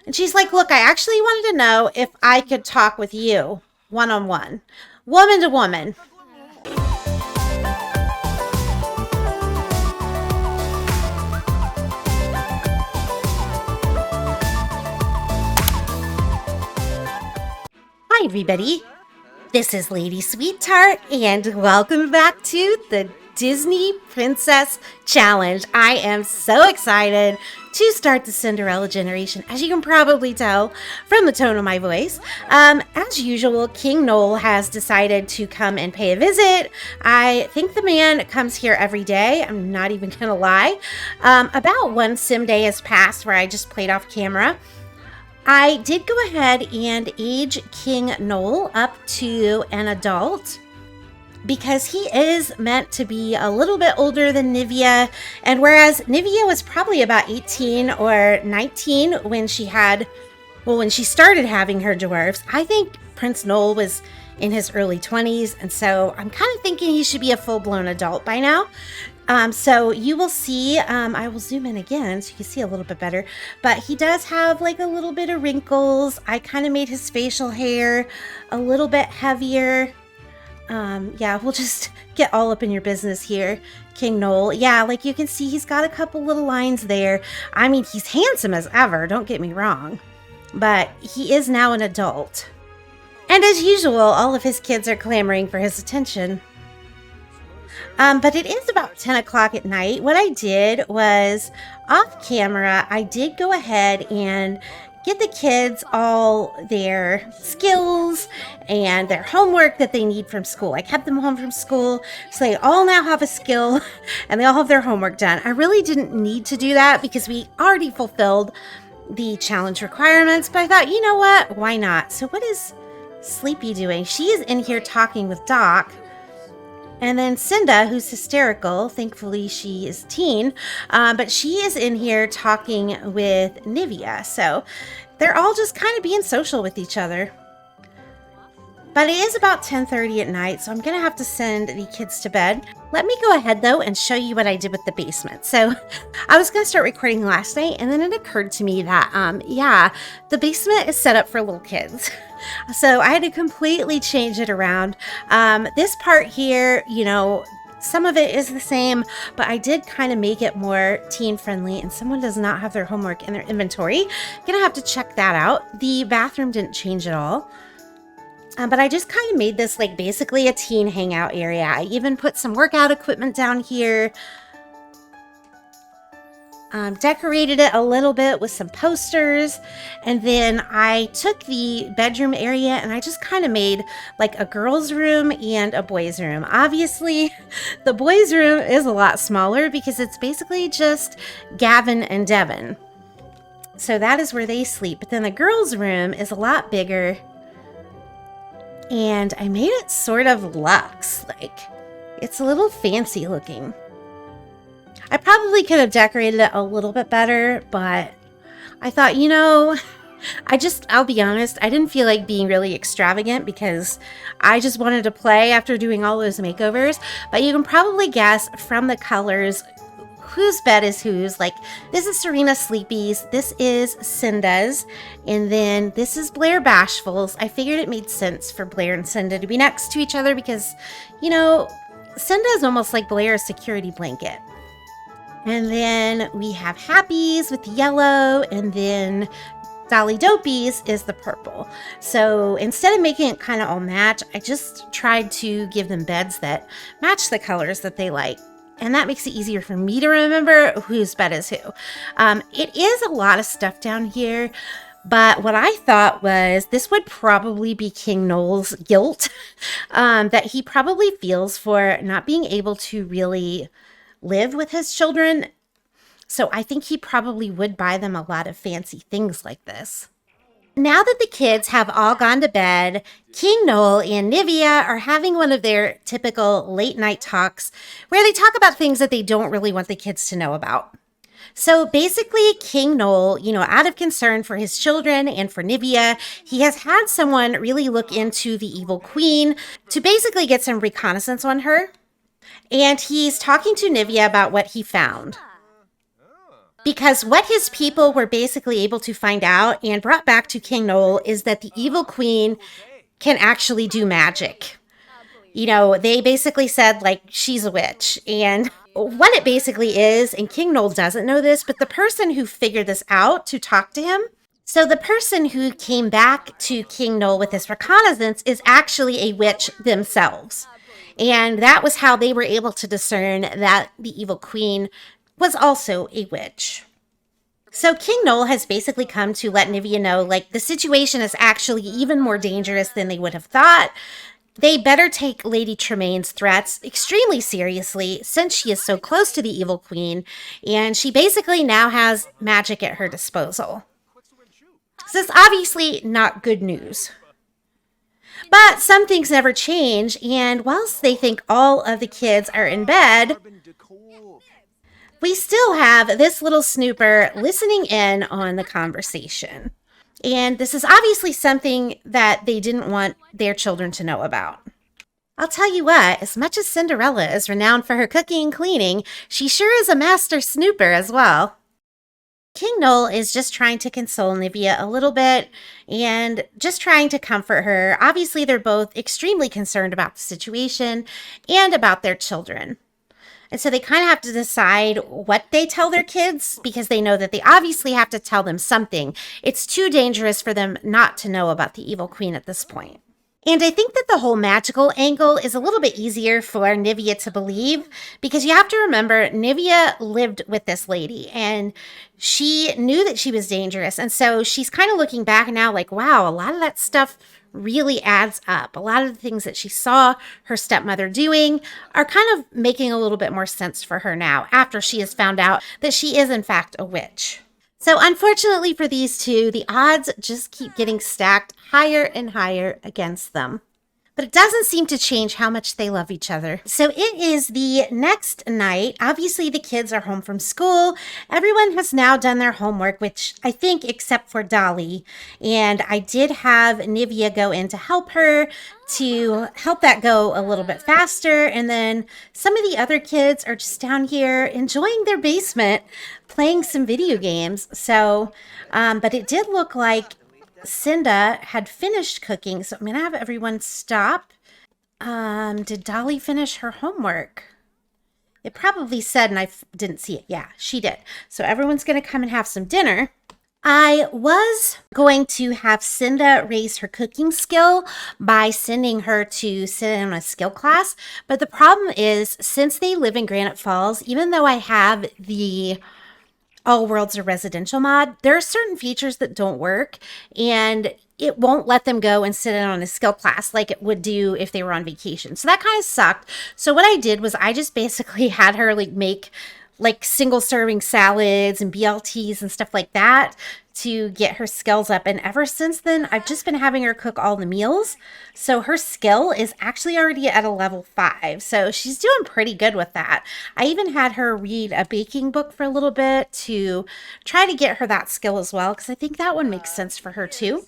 And she's like, look, I actually wanted to know if I could talk with you one-on-one, woman to woman. Hi, everybody. This is Lady Sweetheart, and welcome back to the Disney Princess Challenge. I am so excited to start the Cinderella generation, as you can probably tell from the tone of my voice. As usual, King Noel has decided to come and pay a visit. I think the man comes here every day. I'm not even gonna lie. About one sim day has passed where I just played off camera. I did go ahead and age King Noel up to an adult because he is meant to be a little bit older than Nivia. And whereas Nivia was probably about 18 or 19 when she started having her dwarfs, I think Prince Noel was in his early 20s. And so I'm kind of thinking he should be a full-blown adult by now. So you will see, I will zoom in again so you can see a little bit better, but he does have like a little bit of wrinkles. I kind of made his facial hair a little bit heavier. Yeah, we'll just get all up in your business here, King Noel. Yeah, like you can see, he's got a couple little lines there. I mean, he's handsome as ever, don't get me wrong, but he is now an adult. And as usual, all of his kids are clamoring for his attention. But it is about 10 o'clock at night. What I did was, off camera, I did go ahead and get the kids all their skills and their homework that they need from school. I kept them home from school, so they all now have a skill and they all have their homework done. I really didn't need to do that because we already fulfilled the challenge requirements, but I thought, you know what? Why not? So what is Sleepy doing? She is in here talking with Doc. And then Cinda, who's hysterical, thankfully she is teen, but she is in here talking with Nivia. So they're all just kind of being social with each other. But it is about 10:30 at night, so I'm going to have to send the kids to bed. Let me go ahead, though, and show you what I did with the basement. So I was going to start recording last night, and then it occurred to me that, yeah, the basement is set up for little kids. So I had to completely change it around. This part here, you know, some of it is the same, but I did kind of make it more teen friendly, and someone does not have their homework in their inventory. Gonna have to check that out. The bathroom didn't change at all. But I just kind of made this like basically a teen hangout area. I even put some workout equipment down here. Decorated it a little bit with some posters. And then I took the bedroom area and I just kind of made like a girl's room and a boy's room. Obviously, the boy's room is a lot smaller because it's basically just Gavin and Devin. So that is where they sleep. But then the girl's room is a lot bigger. And I made it sort of luxe, like it's a little fancy looking. I probably could have decorated it a little bit better, but I thought, you know, I'll be honest, I didn't feel like being really extravagant because I just wanted to play after doing all those makeovers. But you can probably guess from the colors whose bed is whose. Like, this is Serena Sleepy's, this is Cinda's, and then this is Blair Bashful's. I figured it made sense for Blair and Cinda to be next to each other because, you know, Cinda is almost like Blair's security blanket. And then we have Happy's with the yellow, and then Dolly Dopey's is the purple. So instead of making it kind of all match, I just tried to give them beds that match the colors that they like. And that makes it easier for me to remember whose bed is who. It is a lot of stuff down here, but what I thought was this would probably be King Noel's guilt that he probably feels for not being able to really live with his children. So I think he probably would buy them a lot of fancy things like this. Now that the kids have all gone to bed, King Noel and Nivia are having one of their typical late night talks where they talk about things that they don't really want the kids to know about. So basically, King Noel, you know, out of concern for his children and for Nivia, he has had someone really look into the evil queen to basically get some reconnaissance on her. And he's talking to Nivia about what he found. Because what his people were basically able to find out and brought back to King Noel is that the evil queen can actually do magic. You know, they basically said, like, she's a witch. And what it basically is, and King Noel doesn't know this, but the person who figured this out to talk to him, so the person who came back to King Noel with this reconnaissance is actually a witch themselves. And that was how they were able to discern that the evil queen was also a witch. So King Noel has basically come to let Nivia know, like, the situation is actually even more dangerous than they would have thought. They better take Lady Tremaine's threats extremely seriously since she is so close to the evil queen, and she basically now has magic at her disposal. So it's obviously not good news. But some things never change, and whilst they think all of the kids are in bed, we still have this little snooper listening in on the conversation. And this is obviously something that they didn't want their children to know about. I'll tell you what, as much as Cinderella is renowned for her cooking and cleaning, she sure is a master snooper as well. King Noel is just trying to console Nivia a little bit and just trying to comfort her. Obviously, they're both extremely concerned about the situation and about their children. And so they kind of have to decide what they tell their kids because they know that they obviously have to tell them something. It's too dangerous for them not to know about the evil queen at this point. And I think that the whole magical angle is a little bit easier for Nivia to believe because you have to remember Nivia lived with this lady and she knew that she was dangerous. And so she's kind of looking back now like, wow, a lot of that stuff really adds up. A lot of the things that she saw her stepmother doing are kind of making a little bit more sense for her now after she has found out that she is in fact a witch. So unfortunately for these two, the odds just keep getting stacked higher and higher against them. But it doesn't seem to change how much they love each other. So it is the next night. Obviously, the kids are home from school. Everyone has now done their homework, which I think except for Dolly. And I did have Nivia go in to help her to help that go a little bit faster. And then some of the other kids are just down here enjoying their basement, playing some video games. So, but it did look like Cinda had finished cooking, so I'm going to have everyone stop. Did Dolly finish her homework? It probably said, and I didn't see it. Yeah, she did. So everyone's going to come and have some dinner. I was going to have Cinda raise her cooking skill by sending her to sit in a skill class, but the problem is, since they live in Granite Falls, even though I have the All Worlds are Residential mod, there are certain features that don't work and it won't let them go and sit in on a skill class like it would do if they were on vacation. So that kind of sucked. So what I did was I just basically had her make single serving salads and BLTs and stuff like that to get her skills up. And ever since then, I've just been having her cook all the meals. So her skill is actually already at a level 5. So she's doing pretty good with that. I even had her read a baking book for a little bit to try to get her that skill as well, because I think that one makes sense for her too.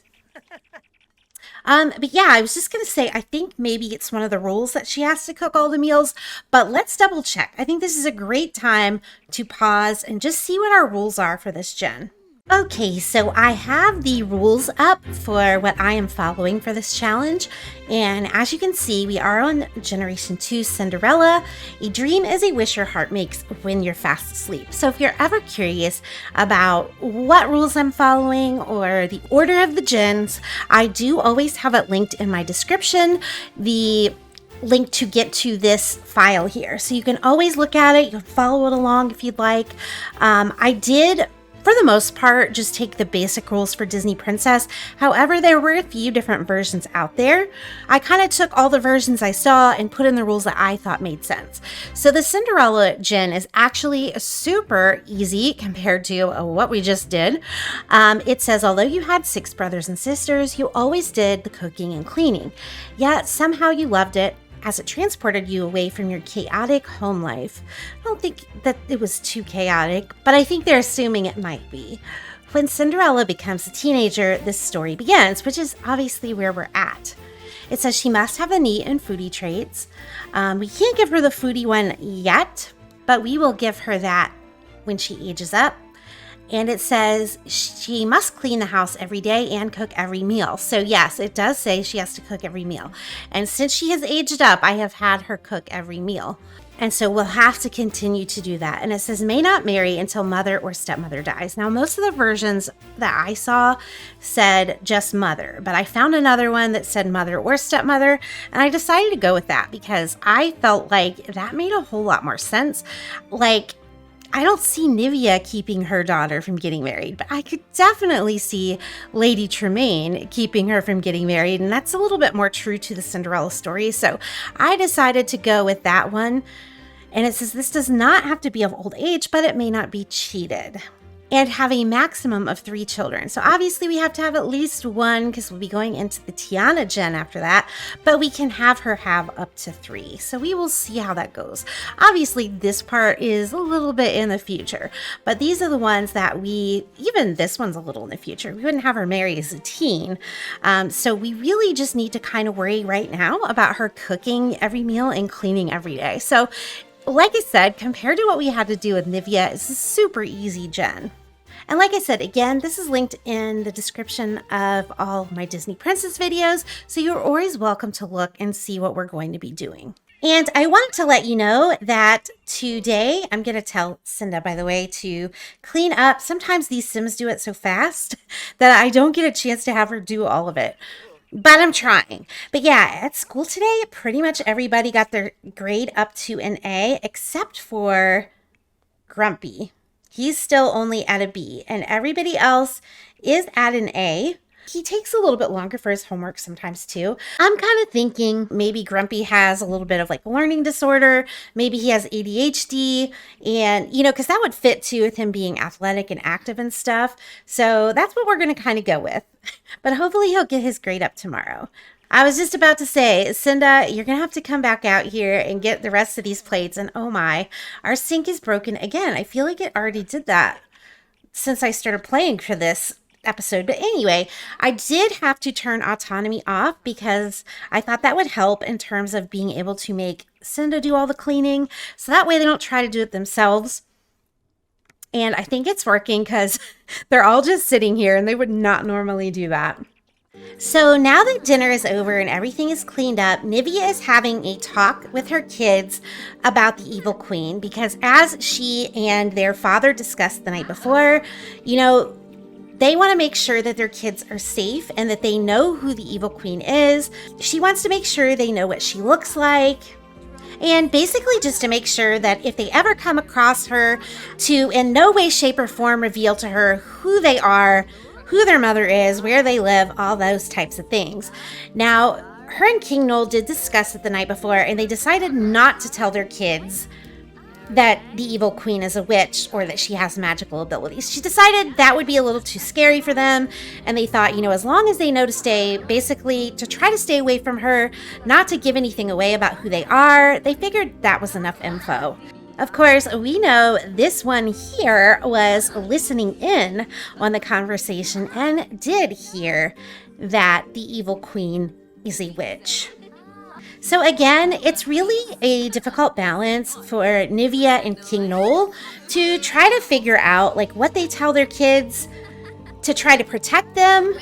But yeah, I was just going to say, I think maybe it's one of the rules that she has to cook all the meals, but let's double check. I think this is a great time to pause and just see what our rules are for this gen. Okay, so I have the rules up for what I am following for this challenge. And as you can see, we are on Generation 2 Cinderella. A dream is a wish your heart makes when you're fast asleep. So if you're ever curious about what rules I'm following or the order of the gens, I do always have it linked in my description. The link to get to this file here. So you can always look at it. You can follow it along if you'd like. I did, for the most part, just take the basic rules for Disney Princess. However, there were a few different versions out there. I kind of took all the versions I saw and put in the rules that I thought made sense. So the Cinderella gen is actually super easy compared to what we just did. It says, although you had 6 brothers and sisters, you always did the cooking and cleaning. Yet somehow you loved it, as it transported you away from your chaotic home life. I don't think that it was too chaotic, but I think they're assuming it might be. When Cinderella becomes a teenager, this story begins, which is obviously where we're at. It says she must have the neat and foodie traits. We can't give her the foodie one yet, but we will give her that when she ages up. And it says she must clean the house every day and cook every meal. So yes, it does say she has to cook every meal. And since she has aged up, I have had her cook every meal. And so we'll have to continue to do that. And it says may not marry until mother or stepmother dies. Now, most of the versions that I saw said just mother, but I found another one that said mother or stepmother. And I decided to go with that because I felt like that made a whole lot more sense. Like, I don't see Nivia keeping her daughter from getting married, but I could definitely see Lady Tremaine keeping her from getting married, and that's a little bit more true to the Cinderella story, so I decided to go with that one. And it says this does not have to be of old age, but it may not be cheated. And have a maximum of 3 children. So obviously we have to have at least one because we'll be going into the Tiana gen after that, but we can have her have up to 3. So we will see how that goes. Obviously this part is a little bit in the future, but these are the ones that even this one's a little in the future. We wouldn't have her married as a teen. So we really just need to kind of worry right now about her cooking every meal and cleaning every day. So like I said, compared to what we had to do with Nivia, it's a super easy gen. And like I said, again, this is linked in the description of all of my Disney Princess videos, so you're always welcome to look and see what we're going to be doing. And I want to let you know that today, I'm going to tell Cinda, by the way, to clean up. Sometimes these Sims do it so fast that I don't get a chance to have her do all of it. But I'm trying. But yeah, at school today, pretty much everybody got their grade up to an A, except for Grumpy. He's still only at a B, and everybody else is at an A. He takes a little bit longer for his homework sometimes too. I'm kind of thinking maybe Grumpy has a little bit of like learning disorder. Maybe he has ADHD, and because that would fit too with him being athletic and active and stuff. So that's what we're going to kind of go with. But hopefully he'll get his grade up tomorrow. I was just about to say, Cinda, you're going to have to come back out here and get the rest of these plates. And oh my, our sink is broken again. I feel like it already did that since I started playing for this episode. But anyway, I did have to turn autonomy off because I thought that would help in terms of being able to make Cinda do all the cleaning. So that way they don't try to do it themselves. And I think it's working because they're all just sitting here and they would not normally do that. So now that dinner is over and everything is cleaned up, Nivia is having a talk with her kids about the evil queen because as she and their father discussed the night before, they want to make sure that their kids are safe and that they know who the evil queen is. She wants to make sure they know what she looks like. And basically just to make sure that if they ever come across her, to in no way, shape, or form reveal to her who they are, who their mother is, where they live, all those types of things. Now, her and King Noel did discuss it the night before, and they decided not to tell their kids that the evil queen is a witch or that she has magical abilities. She decided that would be a little too scary for them, and they thought, as long as they know to try to stay away from her, not to give anything away about who they are, they figured that was enough info. Of course, we know this one here was listening in on the conversation and did hear that the evil queen is a witch. So again, it's really a difficult balance for Nivia and King Noel to try to figure out what they tell their kids to try to protect them,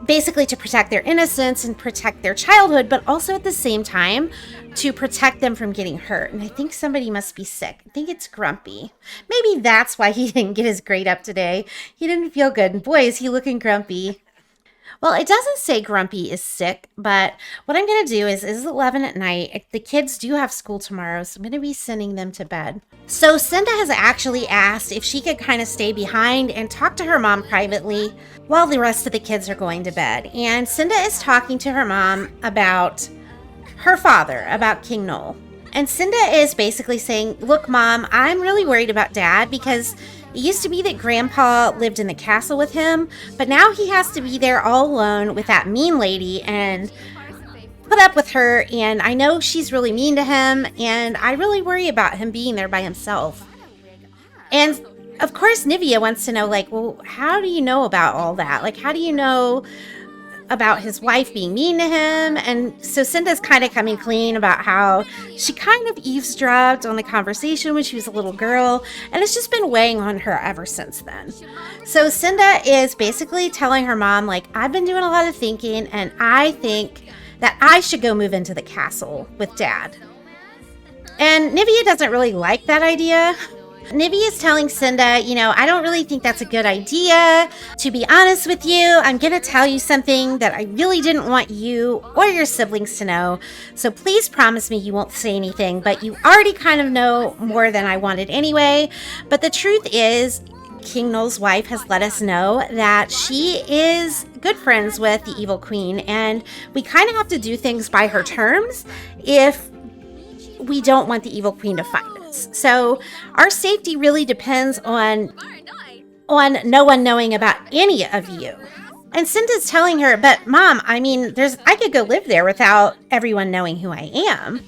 basically to protect their innocence and protect their childhood, but also at the same time to protect them from getting hurt. And I think somebody must be sick. I think it's Grumpy. Maybe that's why he didn't get his grade up today. He didn't feel good. And boy, is he looking grumpy. Well, it doesn't say Grumpy is sick, but what I'm going to do is 11 at night. The kids do have school tomorrow, so I'm going to be sending them to bed. So Cinda has actually asked if she could kind of stay behind and talk to her mom privately while the rest of the kids are going to bed. And Cinda is talking to her mom about her father, about King Noel. And Cinda is basically saying, look, Mom, I'm really worried about Dad because it used to be that Grandpa lived in the castle with him, but now he has to be there all alone with that mean lady and put up with her. And I know she's really mean to him, and I really worry about him being there by himself. And of course, Nivia wants to know, well, how do you know about all that? How do you know about his wife being mean to him. And so Cinda's kind of coming clean about how she kind of eavesdropped on the conversation when she was a little girl, and it's just been weighing on her ever since then. So Cinda is basically telling her mom, like, I've been doing a lot of thinking, and I think that I should go move into the castle with Dad. And Nivia doesn't really like that idea. Nivia is telling Cinda, I don't really think that's a good idea. To be honest with you, I'm going to tell you something that I really didn't want you or your siblings to know. So please promise me you won't say anything, but you already kind of know more than I wanted anyway. But the truth is, King Noel's wife has let us know that she is good friends with the evil queen, and we kind of have to do things by her terms if we don't want the evil queen to find us. So our safety really depends on no one knowing about any of you. And Cinda's telling her, but Mom, I could go live there without everyone knowing who I am.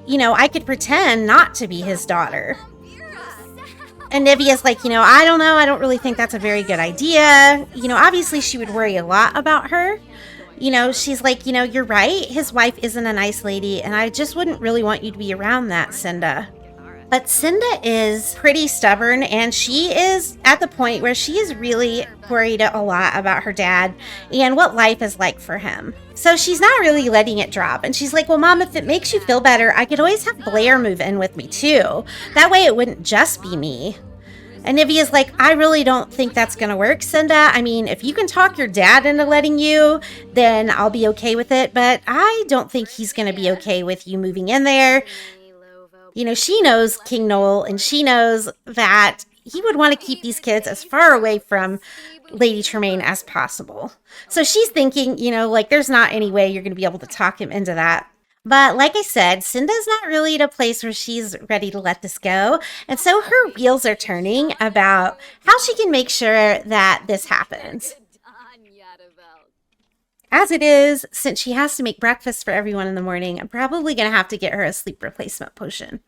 I could pretend not to be his daughter. And Nivia's like, I don't know. I don't really think that's a very good idea. Obviously she would worry a lot about her. She's like, you're right. His wife isn't a nice lady, and I just wouldn't really want you to be around that, Cinda. But Cinda is pretty stubborn, and she is at the point where she is really worried a lot about her dad and what life is like for him. So she's not really letting it drop. And she's like, well, Mom, if it makes you feel better, I could always have Blair move in with me too. That way it wouldn't just be me. And Nivia's like, I really don't think that's going to work, Cinda. If you can talk your dad into letting you, then I'll be okay with it. But I don't think he's going to be okay with you moving in there. She knows King Noel, and she knows that he would want to keep these kids as far away from Lady Tremaine as possible. So she's thinking, there's not any way you're going to be able to talk him into that. But like I said, Cinda's not really at a place where she's ready to let this go. And so her wheels are turning about how she can make sure that this happens. As it is, since she has to make breakfast for everyone in the morning, I'm probably going to have to get her a sleep replacement potion.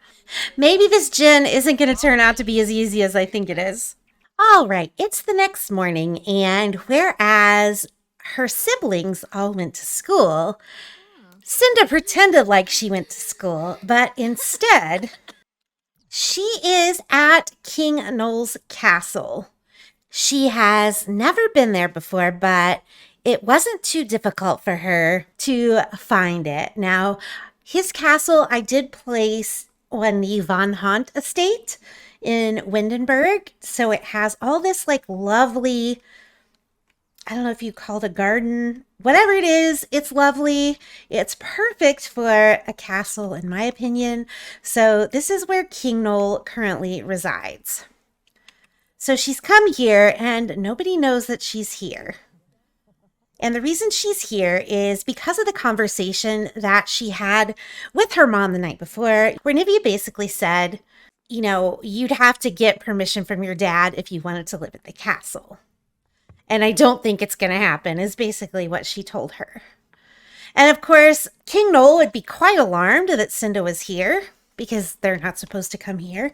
Maybe this gin isn't going to turn out to be as easy as I think it is. All right, it's the next morning, and whereas her siblings all went to school, Cinda pretended like she went to school, but instead, she is at King Noel's castle. She has never been there before, but it wasn't too difficult for her to find it. Now, his castle I did place on the Von Haunt estate in Windenburg, so it has all this lovely, I don't know if you call it a garden, whatever it is, it's lovely. It's perfect for a castle, in my opinion. So this is where King Noel currently resides. So she's come here, and nobody knows that she's here. And the reason she's here is because of the conversation that she had with her mom the night before, where Nivia basically said, you'd have to get permission from your dad if you wanted to live at the castle. And I don't think it's going to happen, is basically what she told her. And of course, King Noel would be quite alarmed that Cinda was here, because they're not supposed to come here.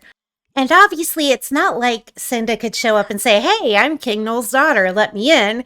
And obviously, it's not like Cinda could show up and say, hey, I'm King Noel's daughter, let me in.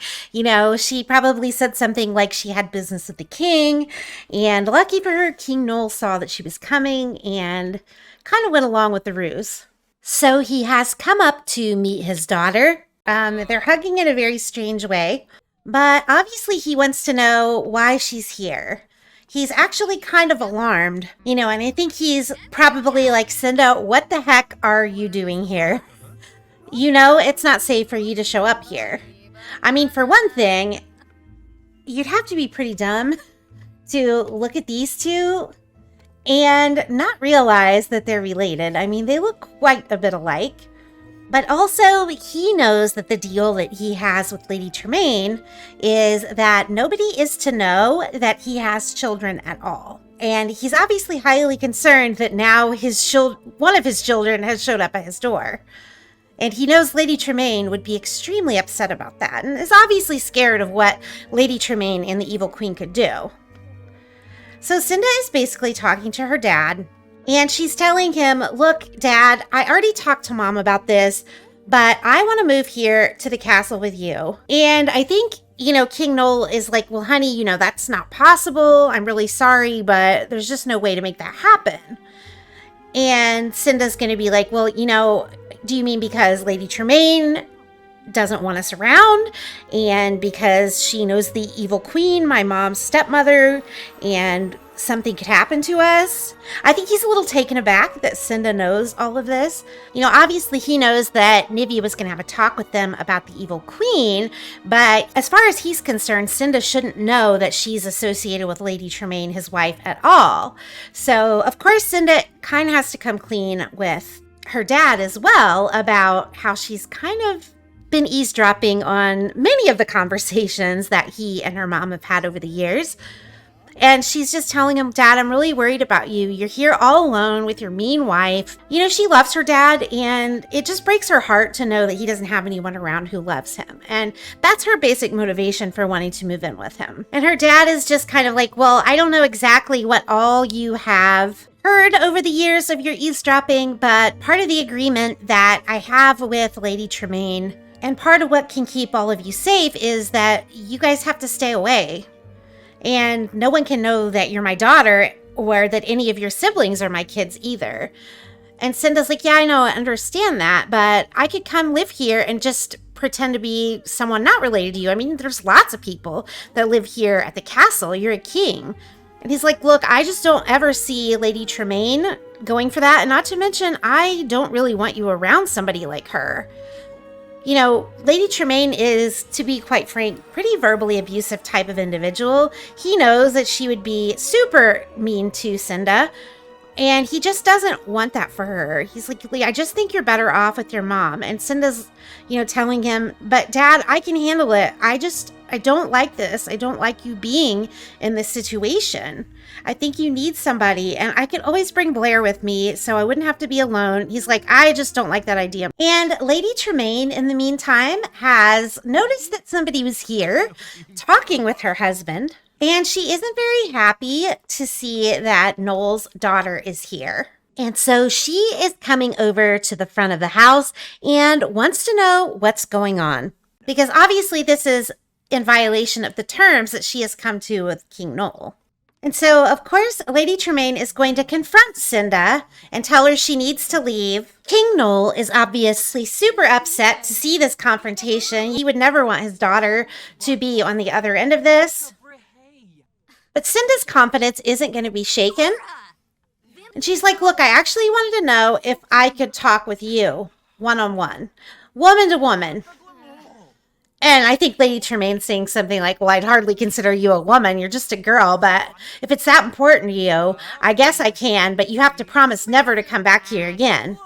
She probably said something like she had business with the king. And lucky for her, King Noel saw that she was coming and kind of went along with the ruse. So he has come up to meet his daughter. They're hugging in a very strange way. But obviously, he wants to know why she's here. He's actually kind of alarmed, and I think he's probably like, Cinda, what the heck are you doing here? It's not safe for you to show up here. For one thing, you'd have to be pretty dumb to look at these two and not realize that they're related. They look quite a bit alike. But also, he knows that the deal that he has with Lady Tremaine is that nobody is to know that he has children at all. And he's obviously highly concerned that now one of his children has showed up at his door. And he knows Lady Tremaine would be extremely upset about that, and is obviously scared of what Lady Tremaine and the Evil Queen could do. So Cinda is basically talking to her dad, and she's telling him, look, Dad, I already talked to Mom about this, but I want to move here to the castle with you. And I think King Noel is like, well, honey, that's not possible. I'm really sorry, but there's just no way to make that happen. And Cinda's going to be like, well, do you mean because Lady Tremaine doesn't want us around, and because she knows the evil queen, my mom's stepmother, and something could happen to us? I think he's a little taken aback that Cinda knows all of this. Obviously he knows that Nivia was going to have a talk with them about the evil queen, but as far as he's concerned, Cinda shouldn't know that she's associated with Lady Tremaine, his wife, at all. So of course Cinda kind of has to come clean with her dad as well about how she's kind of been eavesdropping on many of the conversations that he and her mom have had over the years. And she's just telling him, Dad, I'm really worried about you. You're here all alone with your mean wife. She loves her dad, and it just breaks her heart to know that he doesn't have anyone around who loves him. And that's her basic motivation for wanting to move in with him. And her dad is just kind of like, well, I don't know exactly what all you have heard over the years of your eavesdropping, but part of the agreement that I have with Lady Tremaine, and part of what can keep all of you safe, is that you guys have to stay away. And no one can know that you're my daughter or that any of your siblings are my kids either. And Cinda's like, yeah, I know, I understand that, but I could come live here and just pretend to be someone not related to you. I mean, there's lots of people that live here at the castle. You're a king. And he's like, look, I just don't ever see Lady Tremaine going for that. And not to mention, I don't really want you around somebody like her. Lady Tremaine is, to be quite frank, pretty verbally abusive type of individual. He knows that she would be super mean to Cinda, and he just doesn't want that for her. He's like, I just think you're better off with your mom. And Cinda's, telling him, but Dad, I can handle it. I don't like this. I don't like you being in this situation. I think you need somebody, and I could always bring Blair with me so I wouldn't have to be alone. He's like, I just don't like that idea. And Lady Tremaine, in the meantime, has noticed that somebody was here talking with her husband, and she isn't very happy to see that Noel's daughter is here. And so she is coming over to the front of the house and wants to know what's going on, because obviously this is in violation of the terms that she has come to with King Noel. And so, of course, Lady Tremaine is going to confront Cinda and tell her she needs to leave. King Noel is obviously super upset to see this confrontation. He would never want his daughter to be on the other end of this. But Cinda's confidence isn't going to be shaken. And she's like, look, I actually wanted to know if I could talk with you one-on-one, woman to woman. And I think Lady Tremaine's saying something like, well, I'd hardly consider you a woman. You're just a girl. But if it's that important to you, I guess I can. But you have to promise never to come back here again.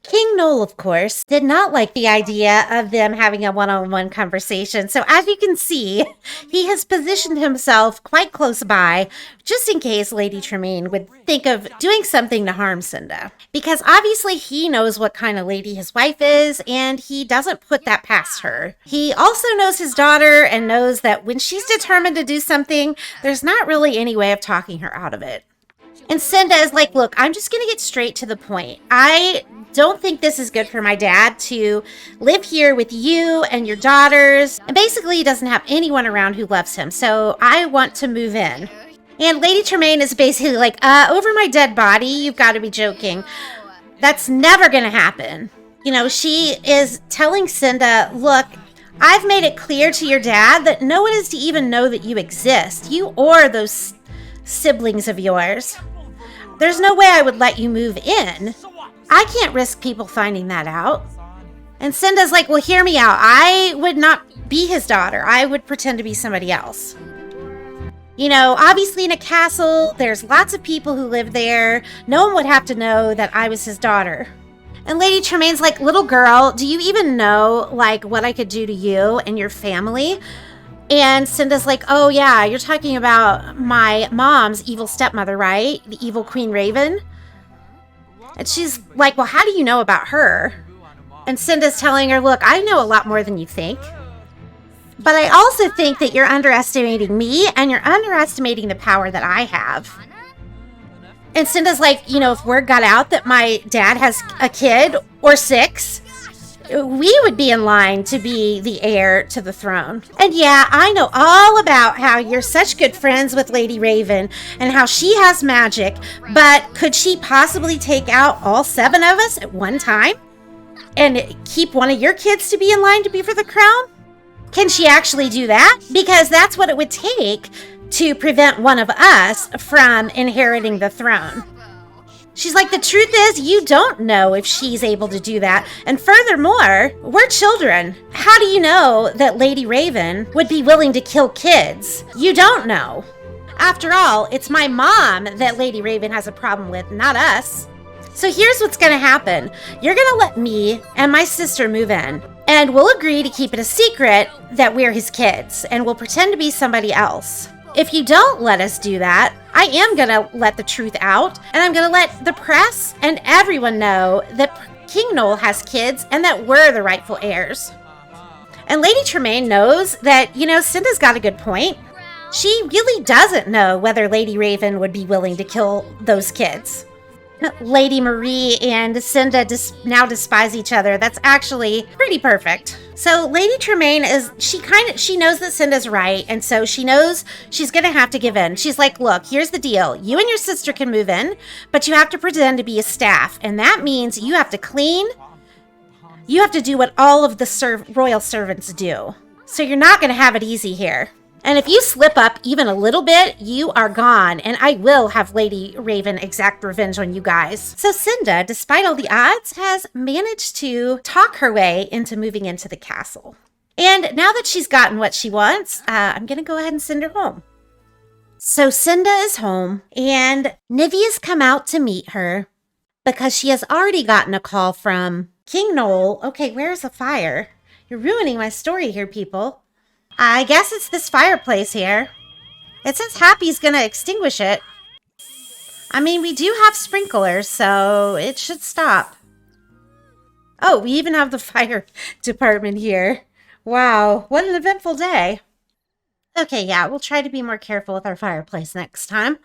King Noel, of course, did not like the idea of them having a one-on-one conversation. So as you can see, he has positioned himself quite close by, just in case Lady Tremaine would think of doing something to harm Cinda. Because obviously he knows what kind of lady his wife is, and he doesn't put that past her. He also knows his daughter and knows that when she's determined to do something, there's not really any way of talking her out of it. And Cinda is like, look, I'm just going to get straight to the point. I don't think this is good for my dad to live here with you and your daughters. And basically, he doesn't have anyone around who loves him. So I want to move in. And Lady Tremaine is basically like, over my dead body, you've got to be joking. That's never going to happen. She is telling Cinda, look, I've made it clear to your dad that no one is to even know that you exist. You or those siblings of yours. There's no way I would let you move in. I can't risk people finding that out. And Cinda's like, well, hear me out. I would not be his daughter. I would pretend to be somebody else. Obviously in a castle, there's lots of people who live there. No one would have to know that I was his daughter. And Lady Tremaine's like, little girl, do you even know, what I could do to you and your family? And Cinda's like, oh yeah, you're talking about my mom's evil stepmother, right? The evil Queen Raven? And she's like, well, how do you know about her? And Cinda's telling her, look, I know a lot more than you think. But I also think that you're underestimating me and you're underestimating the power that I have. And Cinda's like, if word got out that my dad has a kid or 6, we would be in line to be the heir to the throne. And yeah, I know all about how you're such good friends with Lady Raven and how she has magic, but could she possibly take out all 7 of us at one time and keep one of your kids to be in line to be for the crown? Can she actually do that? Because that's what it would take to prevent one of us from inheriting the throne. She's like, the truth is, you don't know if she's able to do that. And furthermore, we're children. How do you know that Lady Raven would be willing to kill kids? You don't know. After all, it's my mom that Lady Raven has a problem with, not us. So here's what's going to happen. You're going to let me and my sister move in, and we'll agree to keep it a secret that we're his kids, and we'll pretend to be somebody else. If you don't let us do that, I am going to let the truth out, and I'm going to let the press and everyone know that King Noel has kids and that we're the rightful heirs. And Lady Tremaine knows that, Cinda's got a good point. She really doesn't know whether Lady Raven would be willing to kill those kids. Lady Marie and Cinda now despise each other. That's actually pretty perfect. So Lady Tremaine she knows that Cinda's right, and so she knows she's gonna have to give in. She's like, look, here's the deal. You and your sister can move in, but you have to pretend to be a staff, and that means you have to clean. You have to do what all of the royal servants do. So you're not gonna have it easy here. And if you slip up even a little bit, you are gone, and I will have Lady Raven exact revenge on you guys. So Cinda, despite all the odds, has managed to talk her way into moving into the castle. And now that she's gotten what she wants, I'm going to go ahead and send her home. So Cinda is home, and Nivia's come out to meet her because she has already gotten a call from King Noel. Okay, where's the fire? You're ruining my story here, people. I guess it's this fireplace here. It says Happy's gonna extinguish it. I mean, we do have sprinklers, so it should stop. Oh, we even have the fire department here. Wow, what an eventful day. Okay, yeah, we'll try to be more careful with our fireplace next time.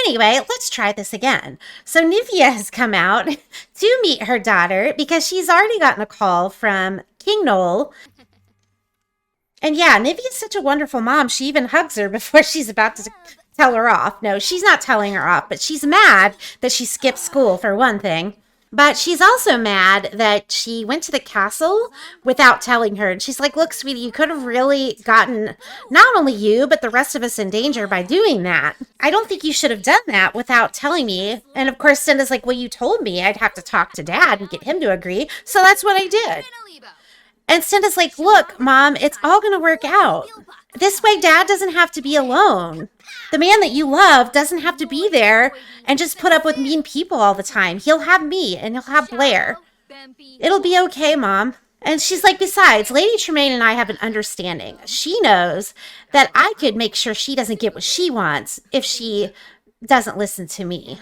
Anyway, let's try this again. So Nivia has come out to meet her daughter because she's already gotten a call from King Noel. And yeah, Nivia's such a wonderful mom. She even hugs her before she's about to tell her off. No, she's not telling her off, but she's mad that she skipped school, for one thing. But she's also mad that she went to the castle without telling her. And she's like, look, sweetie, you could have really gotten not only you, but the rest of us in danger by doing that. I don't think you should have done that without telling me. And of course, Cinda's like, well, you told me I'd have to talk to Dad and get him to agree. So that's what I did. And Cinda's like, look, Mom, it's all going to work out. This way, Dad doesn't have to be alone. The man that you love doesn't have to be there and just put up with mean people all the time. He'll have me and he'll have Blair. It'll be okay, Mom. And she's like, besides, Lady Tremaine and I have an understanding. She knows that I could make sure she doesn't get what she wants if she doesn't listen to me.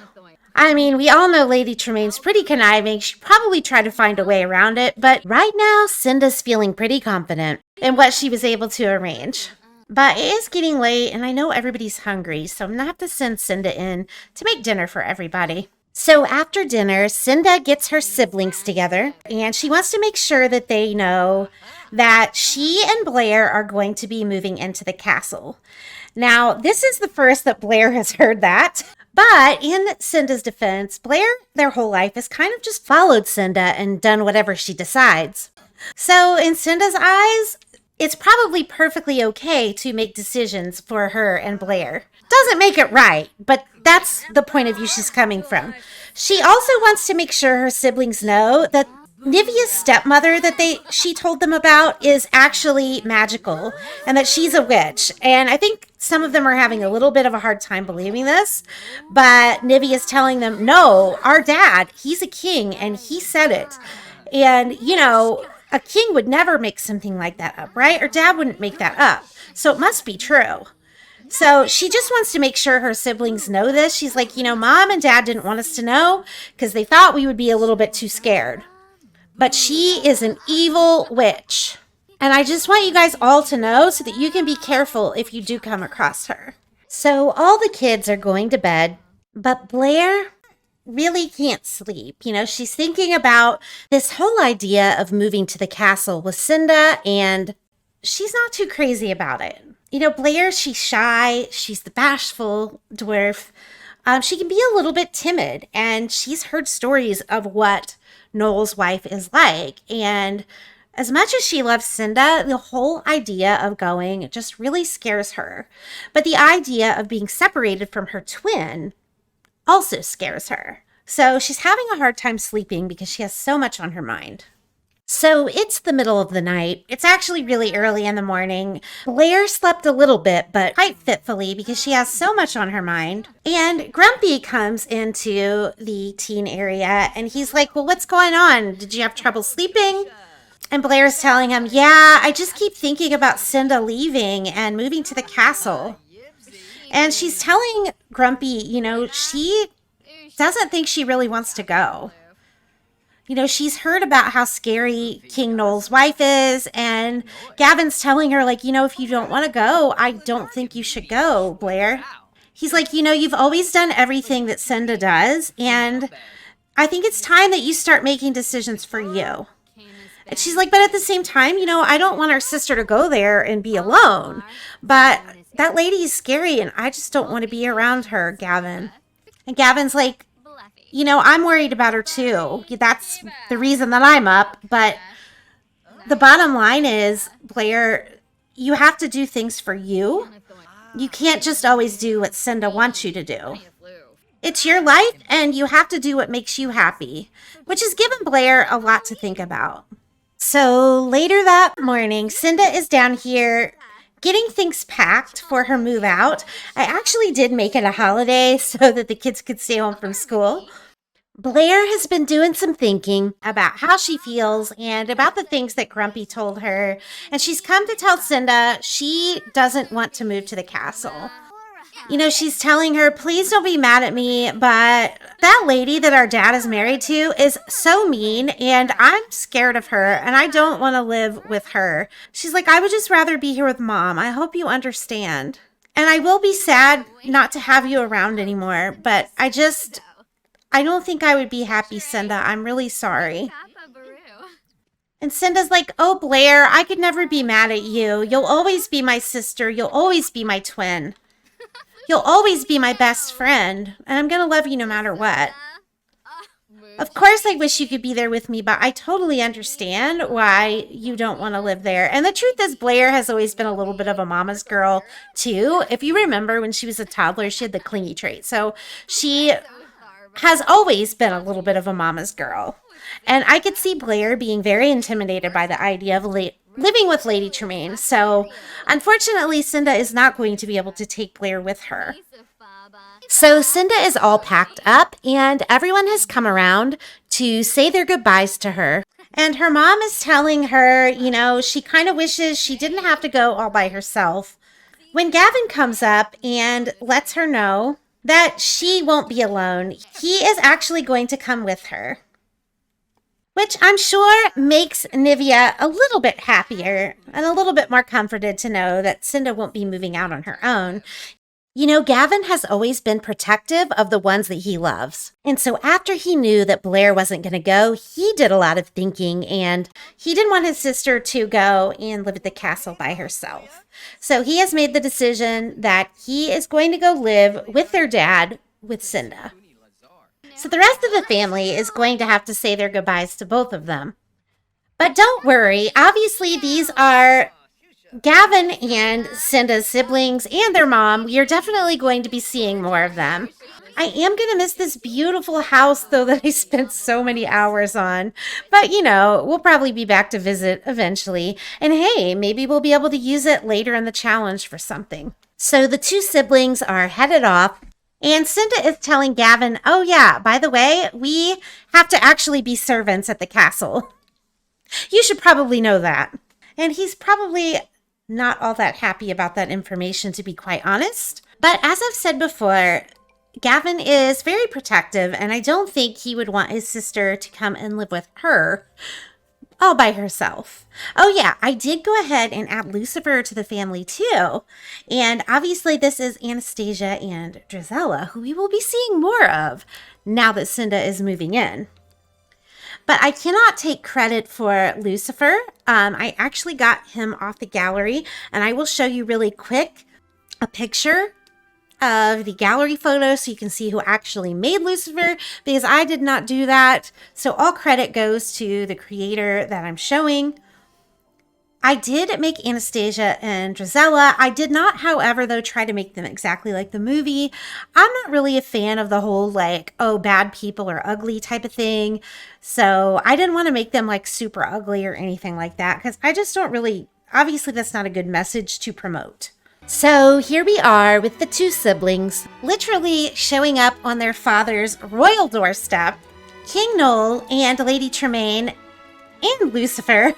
I mean, we all know Lady Tremaine's pretty conniving. She'd probably try to find a way around it, but right now, Cinda's feeling pretty confident in what she was able to arrange. But it is getting late, and I know everybody's hungry, so I'm gonna have to send Cinda in to make dinner for everybody. So after dinner, Cinda gets her siblings together, and she wants to make sure that they know that she and Blair are going to be moving into the castle. Now, this is the first that Blair has heard that. But in Cinda's defense, Blair, their whole life, has kind of just followed Cinda and done whatever she decides. So in Cinda's eyes, it's probably perfectly okay to make decisions for her and Blair. Doesn't make it right, but that's the point of view she's coming from. She also wants to make sure her siblings know that Nivia's stepmother that she told them about is actually magical and that she's a witch. And I think some of them are having a little bit of a hard time believing this, but Nivia's telling them, no, our dad, he's a king and he said it. And, a king would never make something like that up, right? Or Dad wouldn't make that up. So it must be true. So she just wants to make sure her siblings know this. She's like, Mom and Dad didn't want us to know because they thought we would be a little bit too scared. But she is an evil witch. And I just want you guys all to know so that you can be careful if you do come across her. So all the kids are going to bed, but Blair, really can't sleep. She's thinking about this whole idea of moving to the castle with Cinda, and she's not too crazy about it. Blair, she's shy. She's the bashful dwarf. She can be a little bit timid, and she's heard stories of what Noel's wife is like. And as much as she loves Cinda, the whole idea of going just really scares her. But the idea of being separated from her twin also scares her. So she's having a hard time sleeping because she has so much on her mind. So it's the middle of the night. It's actually really early in the morning. Blair slept a little bit, but quite fitfully because she has so much on her mind. And Grumpy comes into the teen area and he's like, well, what's going on? Did you have trouble sleeping? And Blair's telling him, yeah, I just keep thinking about Cinda leaving and moving to the castle. And she's telling Grumpy, she doesn't think she really wants to go. She's heard about how scary King Noel's wife is, and Gavin's telling her, like, if you don't want to go, I don't think you should go, Blair. He's like, you've always done everything that Cinda does, and I think it's time that you start making decisions for you. And she's like, but at the same time, I don't want our sister to go there and be alone. But that lady is scary, and I just don't want to be around her, Gavin. And Gavin's like, I'm worried about her too. That's the reason that I'm up. But the bottom line is, Blair, you have to do things for you. You can't just always do what Cinda wants you to do. It's your life, and you have to do what makes you happy, which has given Blair a lot to think about. So later that morning, Cinda is down here getting things packed for her move out. I actually did make it a holiday so that the kids could stay home from school. Blair has been doing some thinking about how she feels and about the things that Grumpy told her. And she's come to tell Cinda she doesn't want to move to the castle. She's telling her, please don't be mad at me, but that lady that our dad is married to is so mean, and I'm scared of her, and I don't want to live with her. She's like, I would just rather be here with Mom. I hope you understand. And I will be sad not to have you around anymore, but I don't think I would be happy, Cinda. I'm really sorry. And Cinda's like, oh, Blair, I could never be mad at you. You'll always be my sister. You'll always be my twin. You'll always be my best friend, and I'm going to love you no matter what. Of course, I wish you could be there with me, but I totally understand why you don't want to live there. And the truth is, Blair has always been a little bit of a mama's girl, too. If you remember, when she was a toddler, she had the clingy trait. So she has always been a little bit of a mama's girl. And I could see Blair being very intimidated by the idea of living with Lady Tremaine. So unfortunately, Cinda is not going to be able to take Blair with her. So Cinda is all packed up, and everyone has come around to say their goodbyes to her. And her mom is telling her, she kind of wishes she didn't have to go all by herself. When Gavin comes up and lets her know that she won't be alone, he is actually going to come with her, which I'm sure makes Nivia a little bit happier and a little bit more comforted to know that Cinda won't be moving out on her own. Gavin has always been protective of the ones that he loves. And so after he knew that Blair wasn't going to go, he did a lot of thinking, and he didn't want his sister to go and live at the castle by herself. So he has made the decision that he is going to go live with their dad, with Cinda. So the rest of the family is going to have to say their goodbyes to both of them. But don't worry, obviously these are Gavin and Cinda's siblings and their mom. We are definitely going to be seeing more of them. I am going to miss this beautiful house, though, that I spent so many hours on. But, we'll probably be back to visit eventually. And hey, maybe we'll be able to use it later in the challenge for something. So the two siblings are headed off. And Cinda is telling Gavin, oh yeah, by the way, we have to actually be servants at the castle. You should probably know that. And he's probably not all that happy about that information, to be quite honest. But as I've said before, Gavin is very protective, and I don't think he would want his sister to come and live with her. all by herself. Oh, yeah, I did go ahead and add Lucifer to the family too. And obviously, this is Anastasia and Drizella, who we will be seeing more of now that Cinda is moving in. But I cannot take credit for Lucifer. I actually got him off the gallery, and I will show you really quick a picture of the gallery photo so you can see who actually made Lucifer, because I did not do that. So all credit goes to the creator that I'm showing. I did make Anastasia and Drizella. I did not, however, though, try to make them exactly like the movie. I'm not really a fan of the whole, like, oh, bad people are ugly type of thing. So I didn't want to make them, like, super ugly or anything like that, because I just don't really, obviously that's not a good message to promote. So here we are with the two siblings, literally showing up on their father's royal doorstep. King Noel and Lady Tremaine and Lucifer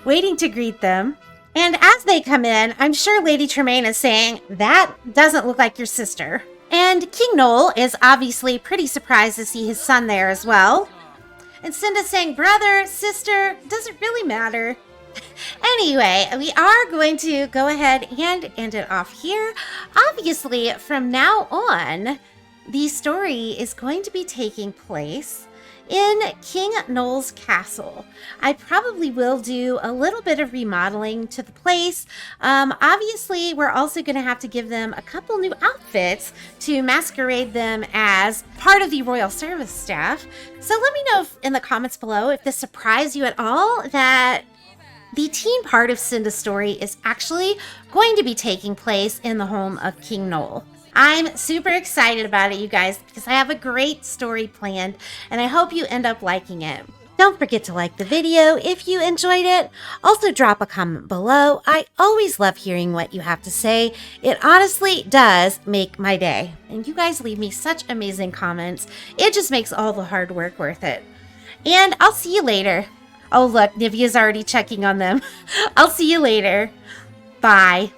waiting to greet them. And as they come in, I'm sure Lady Tremaine is saying, "That doesn't look like your sister." And King Noel is obviously pretty surprised to see his son there as well. And Cinda's saying, "Brother, sister, doesn't really matter." Anyway, we are going to go ahead and end it off here. Obviously, from now on, the story is going to be taking place in King Noel's castle. I probably will do a little bit of remodeling to the place. Obviously, we're also going to have to give them a couple new outfits to masquerade them as part of the royal service staff. So let me know in the comments below if this surprised you at all that the teen part of Cinda's story is actually going to be taking place in the home of King Noel. I'm super excited about it, you guys, because I have a great story planned, and I hope you end up liking it. Don't forget to like the video if you enjoyed it. Also, drop a comment below. I always love hearing what you have to say. It honestly does make my day. And you guys leave me such amazing comments. It just makes all the hard work worth it. And I'll see you later. Oh, look, Nivia's already checking on them. I'll see you later. Bye.